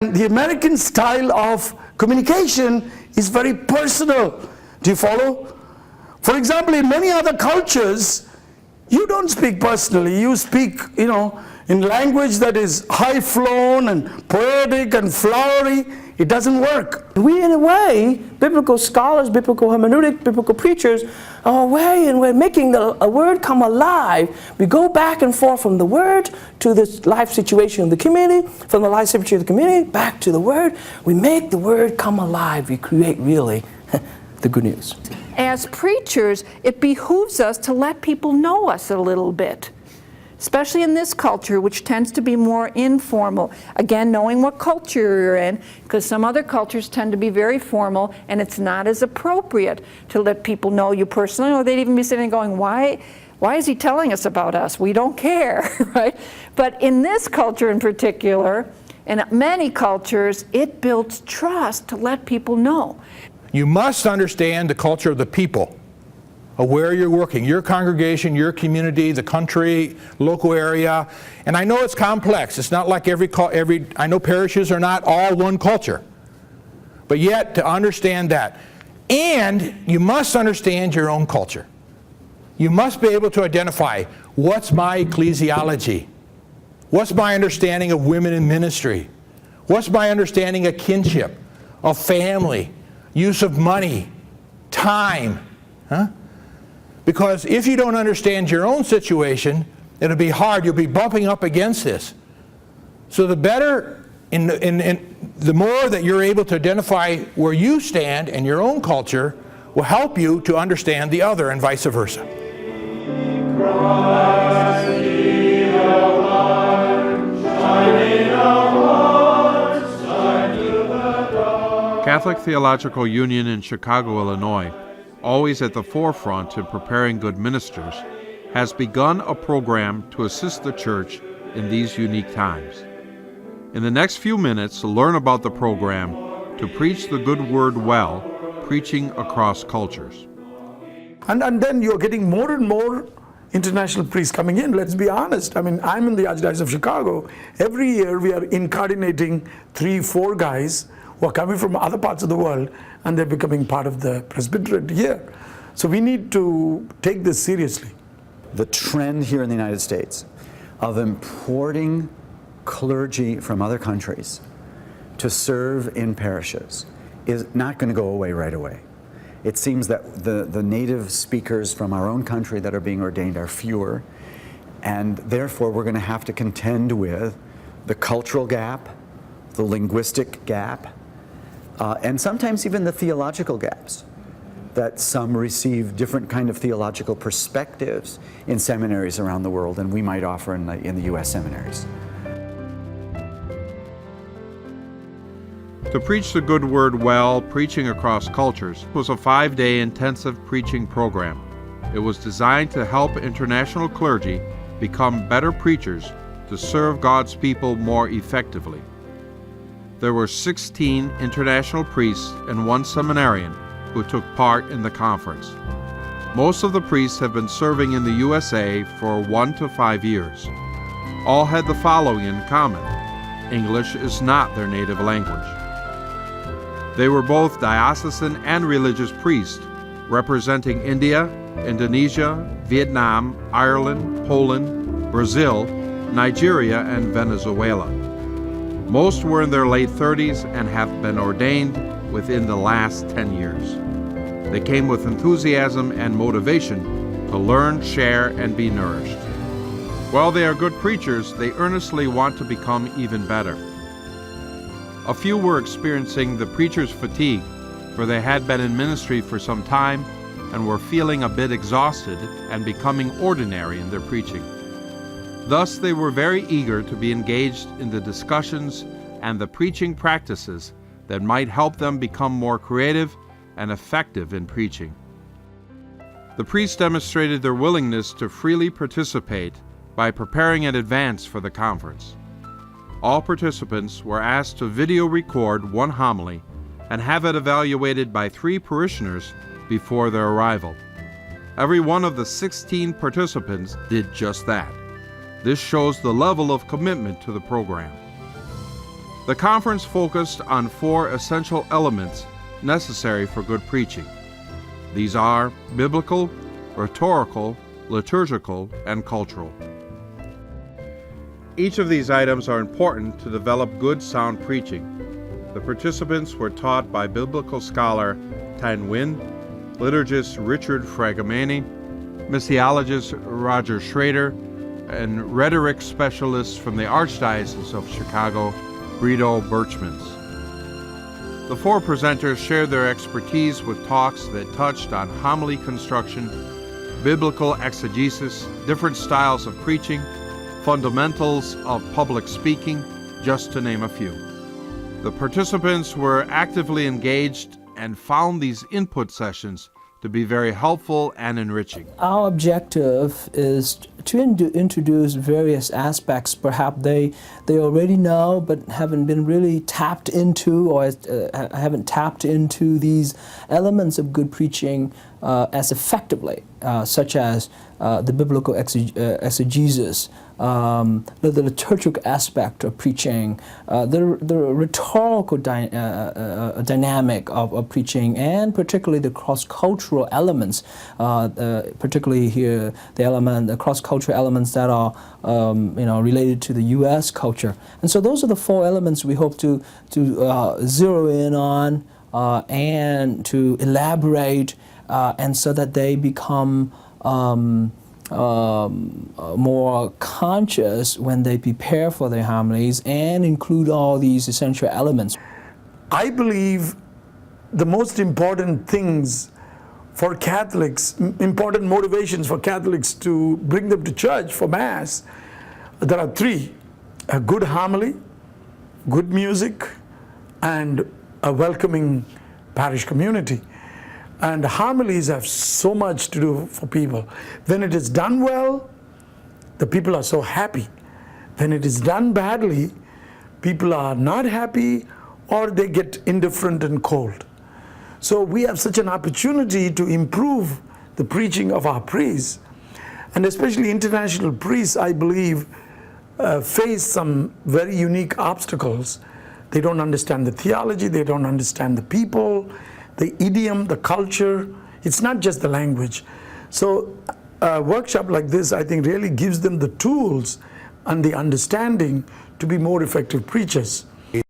The American style of communication is very personal. Do you follow? For example, in many other cultures, you don't speak personally. You speak, in language that is high-flown and poetic and flowery. It doesn't work. We, in a way, biblical scholars, biblical hermeneutic, biblical preachers, are a way in we're making a word come alive. We go back and forth from the word to the life situation of the community, from the life situation of the community, back to the word. We make the word come alive. We create, really, the good news. As preachers, it behooves us to let people know us a little bit, especially in this culture, which tends to be more informal. Again, knowing what culture you're in, because some other cultures tend to be very formal, and it's not as appropriate to let people know you personally, or they'd even be sitting going, why is he telling us about us? We don't care, right? But in this culture in particular, in many cultures, it builds trust to let people know. You must understand the culture of the people, of where you're working, your congregation, your community, the country, local area. And I know it's complex. It's not like I know parishes are not all one culture. But yet, to understand that. And you must understand your own culture. You must be able to identify, what's my ecclesiology? What's my understanding of women in ministry? What's my understanding of kinship, of family, use of money, time? Because if you don't understand your own situation, it'll be hard. You'll be bumping up against this. So the better, the more that you're able to identify where you stand and your own culture will help you to understand the other and vice versa. Christ, be the light, shine in our hearts, shine to the dark. Catholic Theological Union in Chicago, Illinois, always at the forefront in preparing good ministers, has begun a program to assist the church in these unique times. In the next few minutes, learn about the program to preach the good word well, preaching across cultures. And then you're getting more and more international priests coming in. Let's be honest. I'm in the Archdiocese of Chicago. Every year we are incarnating 3-4 guys who are coming from other parts of the world, and they're becoming part of the presbyterate here. So we need to take this seriously. The trend here in the United States of importing clergy from other countries to serve in parishes is not going to go away right away. It seems that the native speakers from our own country that are being ordained are fewer, and therefore we're going to have to contend with the cultural gap, the linguistic gap, and sometimes even the theological gaps, that some receive different kind of theological perspectives in seminaries around the world than we might offer in the U.S. seminaries. To preach the good word well, preaching across cultures, was a 5-day intensive preaching program. It was designed to help international clergy become better preachers to serve God's people more effectively. There were 16 international priests and 1 seminarian who took part in the conference. Most of the priests have been serving in the USA for 1 to 5 years. All had the following in common: English is not their native language. They were both diocesan and religious priests, representing India, Indonesia, Vietnam, Ireland, Poland, Brazil, Nigeria, and Venezuela. Most were in their late 30s and have been ordained within the last 10 years. They came with enthusiasm and motivation to learn, share, and be nourished. While they are good preachers, they earnestly want to become even better. A few were experiencing the preacher's fatigue, for they had been in ministry for some time and were feeling a bit exhausted and becoming ordinary in their preaching. Thus, they were very eager to be engaged in the discussions and the preaching practices that might help them become more creative and effective in preaching. The priests demonstrated their willingness to freely participate by preparing in advance for the conference. All participants were asked to video record 1 homily and have it evaluated by 3 parishioners before their arrival. Every one of the 16 participants did just that. This shows the level of commitment to the program. The conference focused on 4 essential elements necessary for good preaching. These are biblical, rhetorical, liturgical, and cultural. Each of these items are important to develop good, sound preaching. The participants were taught by biblical scholar Tan Nguyen, liturgist Richard Fragamani, missiologist Roger Schrader, and rhetoric specialist from the Archdiocese of Chicago, Brito Birchmans. The 4 presenters shared their expertise with talks that touched on homily construction, biblical exegesis, different styles of preaching, fundamentals of public speaking, just to name a few. The participants were actively engaged and found these input sessions to be very helpful and enriching. Our objective is to introduce various aspects perhaps they already know but haven't been really tapped into, or haven't tapped into these elements of good preaching as effectively, such as the biblical exegesis, the liturgical aspect of preaching, the rhetorical dynamic of preaching, and particularly the cross-cultural elements, particularly here the cross-cultural elements that are related to the U.S. culture. And so those are the 4 elements we hope to zero in on and to elaborate, and so that they become more conscious when they prepare for their homilies and include all these essential elements. I believe the most important things for Catholics, important motivations for Catholics to bring them to church for Mass, there are 3: a good homily, good music, and a welcoming parish community. And homilies have so much to do for people. When it is done well, the people are so happy. When it is done badly, people are not happy, or they get indifferent and cold. So we have such an opportunity to improve the preaching of our priests, and especially international priests, I believe, face some very unique obstacles. They don't understand the theology, they don't understand the people, the idiom, the culture. It's not just the language. So a workshop like this, I think, really gives them the tools and the understanding to be more effective preachers.